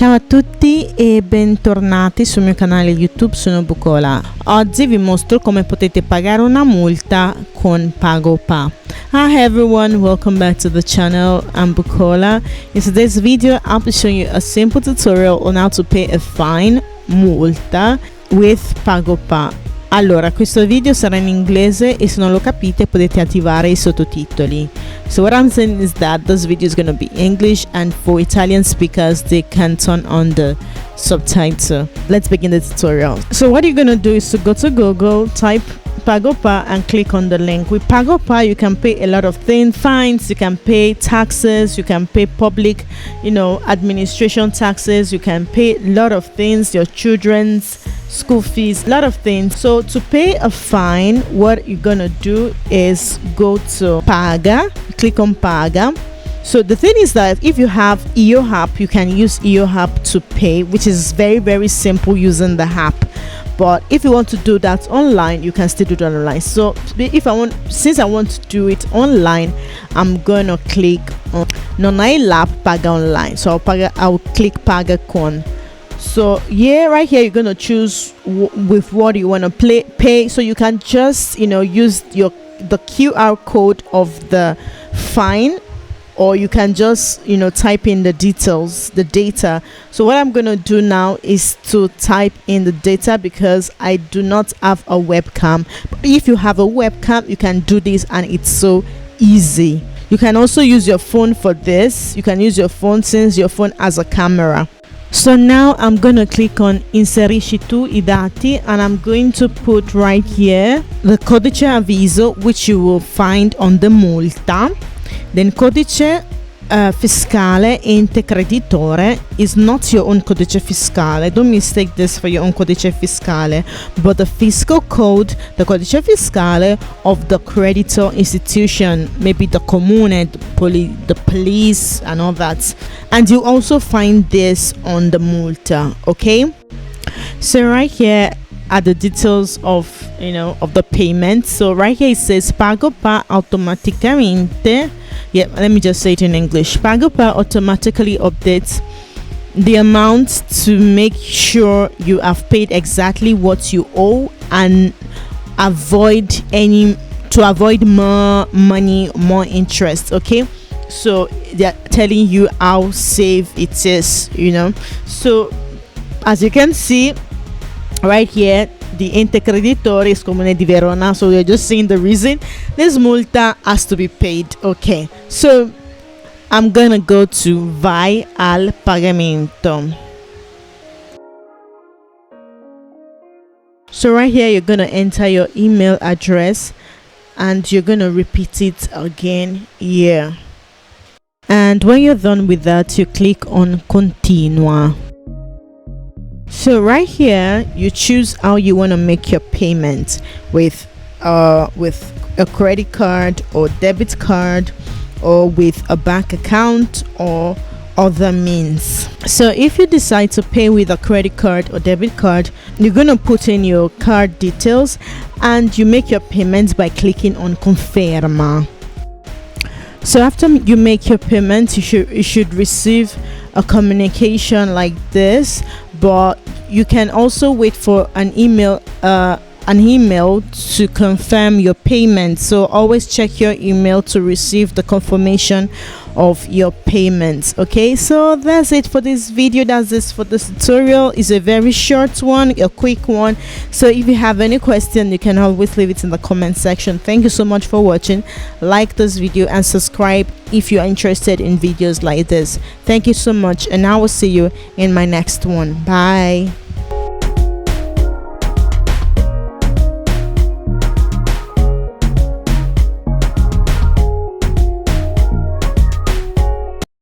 Ciao a tutti e bentornati sul mio canale YouTube, sono Bukola. Oggi vi mostro come potete pagare una multa con PagoPa. Hi everyone, welcome back to the channel. I'm Bukola. In today's video, I'll be showing you a simple tutorial on how to pay a fine, multa, with PagoPa. Allora, questo video sarà in inglese e se non lo capite potete attivare i sottotitoli. So what I'm saying is that this video is going to be English, and for Italian speakers they can turn on the subtitle. Let's begin the tutorial. So what you're going to do is to go to Google, type PagoPa and click on the link. With PagoPa you can pay a lot of things, fines, you can pay taxes, you can pay public, administration taxes, you can pay a lot of things, your children's school fees, a lot of things. So to pay a fine, what you're gonna do is go to Paga, click on Paga. So the thing is that if you have EO app, you can use EO app to pay, which is very simple using the app. But if you want to do that online, you can still do that online. So since I want to do it online, I'm gonna click on non hai l'app paga online. So I'll click Paga con. So right here you're gonna choose with what you want to pay. So you can just use the QR code of the fine, or you can just type in the details, the data. So what I'm gonna do now is to type in the data because I do not have a webcam. But if you have a webcam, you can do this and it's so easy. You can also use your phone for this. You can use your phone since your phone has a camera. So now I'm gonna click on inserisci tu I dati, and I'm going to put right here the codice avviso, which you will find on the multa. Then codice fiscale ente creditore is not your own codice fiscale. Don't mistake this for your own codice fiscale, but the fiscal code, the codice fiscale of the creditor institution, maybe the comune, the police and all that. And you also find this on the multa. Okay, so right here are the details of the payment. So right here it says PagoPa automaticamente. Yeah, let me just say it in English. PagoPa automatically updates the amount to make sure you have paid exactly what you owe and avoid more money, more interest. Okay, so they're telling you how safe it is. So as you can see right here, the ente creditore is Comune di Verona. So we're just seeing the reason this multa has to be paid. Okay, so I'm gonna go to vai al pagamento. So right here you're gonna enter your email address and you're gonna repeat it again here. And when you're done with that, you click on continua. So right here you choose how you want to make your payment, with a credit card or debit card, or with a bank account or other means. So if you decide to pay with a credit card or debit card, you're going to put in your card details and you make your payments by clicking on conferma. So after you make your payment, you should receive a communication like this, but you can also wait for an email to confirm your payment. So always check your email to receive the confirmation of your payments. Okay, so that's it for this video. That's it for this tutorial. It's a very short one, a quick one. So if you have any question, you can always leave it in the comment section. Thank you so much for watching. Like this video and subscribe if you are interested in videos like this. Thank you so much, and I will see you in my next one. Bye.